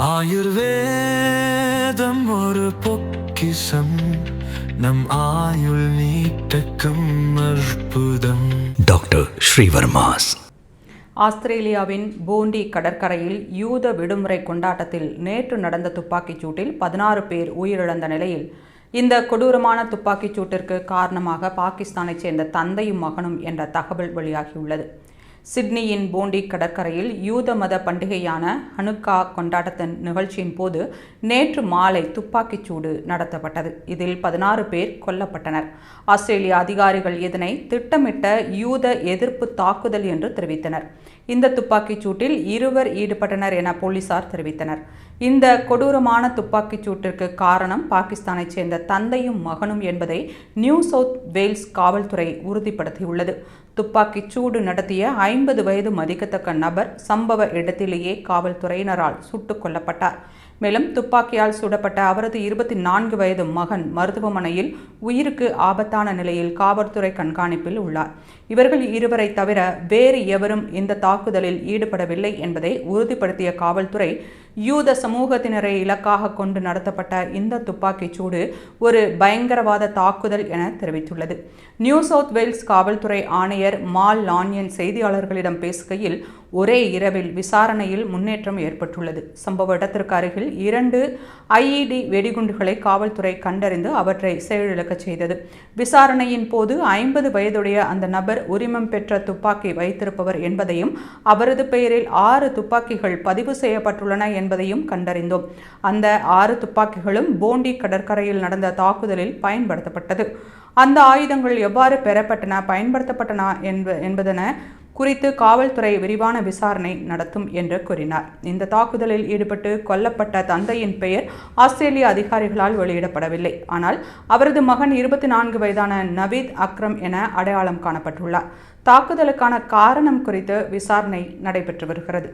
ஆயுர்வேதம் ஒரு பொக்கிஷம், நம் ஆயுள் நீட்டக்கும் அற்புதம். டாக்டர் ஸ்ரீவர்மாஸ். ஆஸ்திரேலியாவின் போண்டி கடற்கரையில் யூத விடுமுறை கொண்டாட்டத்தில் நேற்று நடந்த துப்பாக்கிச் சூட்டில் 16 பேர் உயிரிழந்த நிலையில் இந்த கொடூரமான துப்பாக்கிச் சூட்டிற்கு காரணமாக பாகிஸ்தானைச் சேர்ந்த தந்தையும் மகனும் என்ற தகவல் வெளியாகியுள்ளது. சிட்னியின் போண்டி கடற்கரையில் யூத மத பண்டிகையான ஹனுக்கா கொண்டாட்டத்தின் நிகழ்ச்சியின் போது நேற்று மாலை துப்பாக்கிச் சூடு நடத்தப்பட்டது. இதில் 16 பேர் கொல்லப்பட்டனர். ஆஸ்திரேலிய அதிகாரிகள் இதனை திட்டமிட்ட யூத எதிர்ப்பு தாக்குதல் என்று தெரிவித்தனர். இந்த துப்பாக்கிச் சூட்டில் 2 ஈடுபட்டனர் என போலீசார் தெரிவித்தனர். இந்த கொடூரமான துப்பாக்கிச் சூட்டிற்கு காரணம் பாகிஸ்தானைச் சேர்ந்த தந்தையும் மகனும் என்பதை நியூ சவுத் வேல்ஸ் காவல்துறை உறுதிப்படுத்தியுள்ளது. துப்பாக்கிச் சூடு நடத்திய 50 வயது மதிக்கத்தக்க நபர் சம்பவ இடத்திலேயே காவல்துறையினரால் சுட்டுக் கொல்லப்பட்டார். மேலும் துப்பாக்கியால் சுடப்பட்ட அவரது 24 வயது மகன் மருத்துவமனையில் உயிருக்கு ஆபத்தான நிலையில் காவல்துறை கண்காணிப்பில் உள்ளார். இவர்கள் இருவரை தவிர வேறு எவரும் இந்த தாக்குதலில் ஈடுபடவில்லை என்பதை உறுதிப்படுத்திய காவல்துறை, யூத சமூகத்தினரை இலக்காக கொண்டு நடத்தப்பட்ட இந்த துப்பாக்கிச் சூடு ஒரு பயங்கரவாத தாக்குதல் என தெரிவித்துள்ளது. நியூ சவுத் வேல்ஸ் காவல்துறை ஆணையர் மால் லான்யன் செய்தியாளர்களிடம் பேசுகையில், ஒரே இரவில் விசாரணையில் முன்னேற்றம் ஏற்பட்டுள்ளது. சம்பவ இடத்திற்கு அருகில் 2 IED வெடிகுண்டுகளை காவல்துறை கண்டறிந்து அவற்றை செயலிழக்கச் செய்தது. விசாரணையின் போது 50 வயதுடைய அந்த நபர் உரிமம் பெற்ற துப்பாக்கி வைத்திருப்பவர் என்பதையும், அவரது பெயரில் 6 துப்பாக்கிகள் பதிவு செய்யப்பட்டுள்ளன என்பதையும் கண்டறிந்தோம். அந்த 6 துப்பாக்கிகளும் போண்டி கடற்கரையில் நடந்த தாக்குதலில் பயன்படுத்தப்பட்டது. அந்த ஆயுதங்கள் எவ்வாறு பெறப்பட்டன, பயன்படுத்தப்பட்டன என்பதென குறித்து காவல்துறை விரிவான விசாரணை நடத்தும் என்று கூறினார். இந்த தாக்குதலில் ஈடுபட்டு கொல்லப்பட்ட தந்தையின் பெயர் ஆஸ்திரேலிய அதிகாரிகளால் வெளியிடப்படவில்லை. ஆனால் அவரது மகன் 24 வயதான நவீத் அக்ரம் என அடையாளம் காணப்பட்டுள்ளார். தாக்குதலுக்கான காரணம் குறித்து விசாரணை நடைபெற்று வருகிறது.